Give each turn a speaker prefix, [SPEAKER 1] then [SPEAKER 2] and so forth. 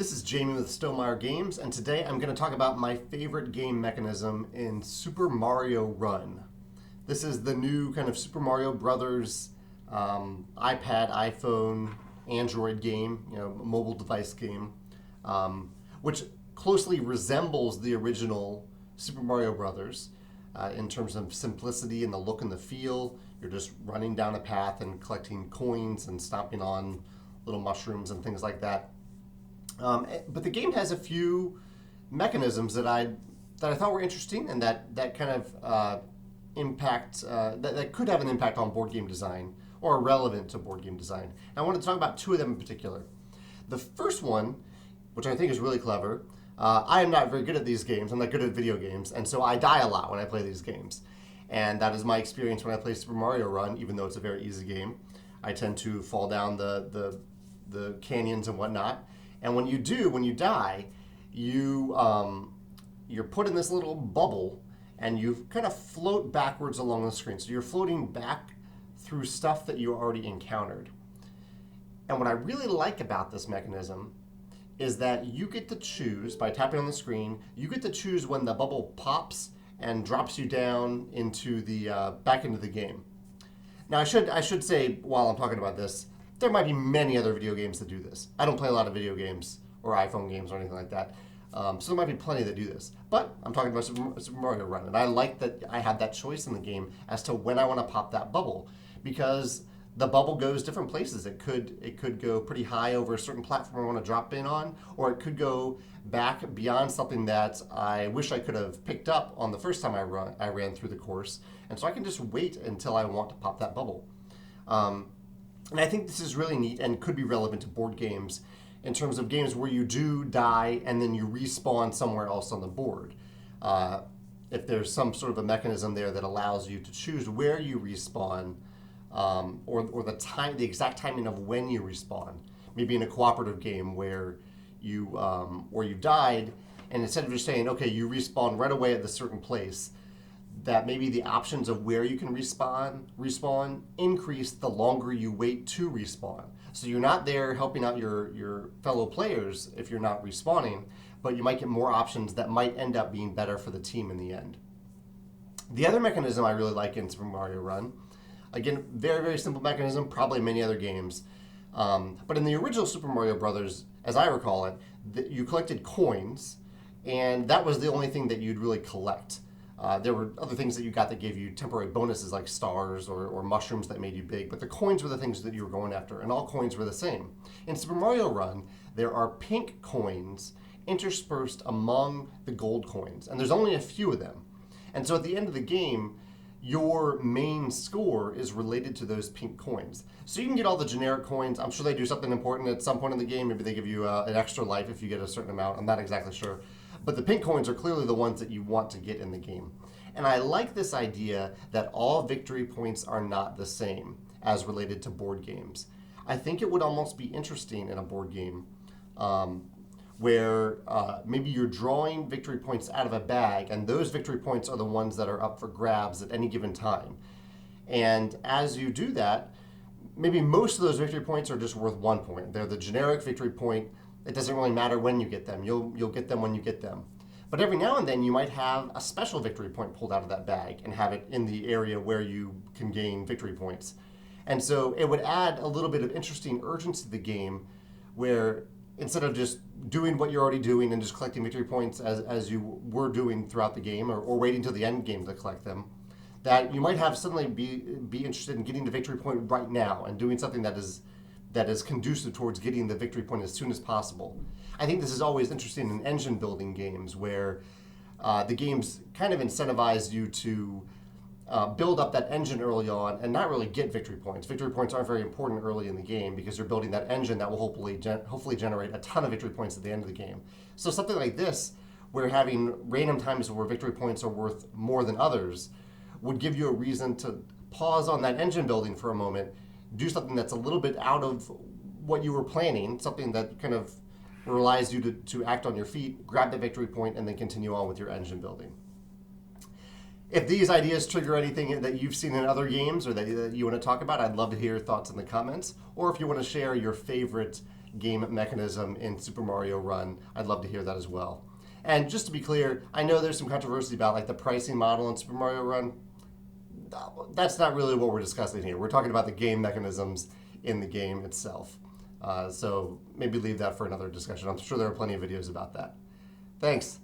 [SPEAKER 1] This is Jamey with Stonemaier Games, and today I'm going to talk about my favorite game mechanism in Super Mario Run. This is the new kind of Super Mario Brothers iPad, iPhone, Android game, mobile device game, which closely resembles the original Super Mario Brothers in terms of simplicity and the look and the feel. You're just running down a path and collecting coins and stomping on little mushrooms and things like that. But the game has a few mechanisms that I thought were interesting and that kind of impact that could have an impact on board game design or are relevant to board game design. And I want to talk about two of them in particular. The first one, which I think is really clever, I am not very good at these games. I'm not good at video games, and so I die a lot when I play these games. And that is my experience when I play Super Mario Run, even though it's a very easy game. I tend to fall down the canyons and whatnot. And when you die, you're put in this little bubble, and you kind of float backwards along the screen. So you're floating back through stuff that you already encountered. And what I really like about this mechanism is that you get to choose, by tapping on the screen, you get to choose when the bubble pops and drops you down into the back into the game. Now I should say, while I'm talking about this, there might be many other video games that do this. I don't play a lot of video games or iPhone games or anything like that. So there might be plenty that do this. But I'm talking about Super Mario Run, and I like that I have that choice in the game as to when I want to pop that bubble, because the bubble goes different places. It could go pretty high over a certain platform I want to drop in on, or it could go back beyond something that I wish I could have picked up on the first time I ran through the course. And so I can just wait until I want to pop that bubble. And I think this is really neat and could be relevant to board games in terms of games where you do die and then you respawn somewhere else on the board. If there's some sort of a mechanism there that allows you to choose where you respawn, or the exact timing of when you respawn. Maybe in a cooperative game where you died, and instead of just saying, okay, you respawn right away at this certain place, that maybe the options of where you can respawn increase the longer you wait to respawn. So you're not there helping out your fellow players if you're not respawning, but you might get more options that might end up being better for the team in the end. The other mechanism I really like in Super Mario Run, again, very, very simple mechanism, probably many other games, but in the original Super Mario Brothers, as I recall it, you collected coins, and that was the only thing that you'd really collect. There were other things that you got that gave you temporary bonuses like stars or mushrooms that made you big, but the coins were the things that you were going after, and all coins were the same. In Super Mario Run, there are pink coins interspersed among the gold coins, and there's only a few of them. And so at the end of the game, your main score is related to those pink coins. So you can get all the generic coins. I'm sure they do something important at some point in the game. Maybe they give you an extra life if you get a certain amount. I'm not exactly sure. But the pink coins are clearly the ones that you want to get in the game. And I like this idea that all victory points are not the same as related to board games. I think it would almost be interesting in a board game where maybe you're drawing victory points out of a bag, and those victory points are the ones that are up for grabs at any given time. And as you do that, maybe most of those victory points are just worth 1 point. They're the generic victory point. It doesn't really matter when you get them. You'll get them when you get them. But every now and then you might have a special victory point pulled out of that bag and have it in the area where you can gain victory points. And so it would add a little bit of interesting urgency to the game, where instead of just doing what you're already doing and just collecting victory points as you were doing throughout the game, or waiting till the end game to collect them, that you might have suddenly be interested in getting the victory point right now and doing something that is conducive towards getting the victory point as soon as possible. I think this is always interesting in engine building games where the games kind of incentivize you to build up that engine early on and not really get victory points. Victory points aren't very important early in the game because you're building that engine that will hopefully generate a ton of victory points at the end of the game. So something like this, where having random times where victory points are worth more than others, would give you a reason to pause on that engine building for a moment, do something that's a little bit out of what you were planning, something that kind of relies you to act on your feet, grab the victory point, and then continue on with your engine building. If these ideas trigger anything that you've seen in other games or that you want to talk about, I'd love to hear your thoughts in the comments. Or if you want to share your favorite game mechanism in Super Mario Run, I'd love to hear that as well. And just to be clear, I know there's some controversy about like the pricing model in Super Mario Run. That's not really what we're discussing here. We're talking about the game mechanisms in the game itself. So maybe leave that for another discussion. I'm sure there are plenty of videos about that. Thanks.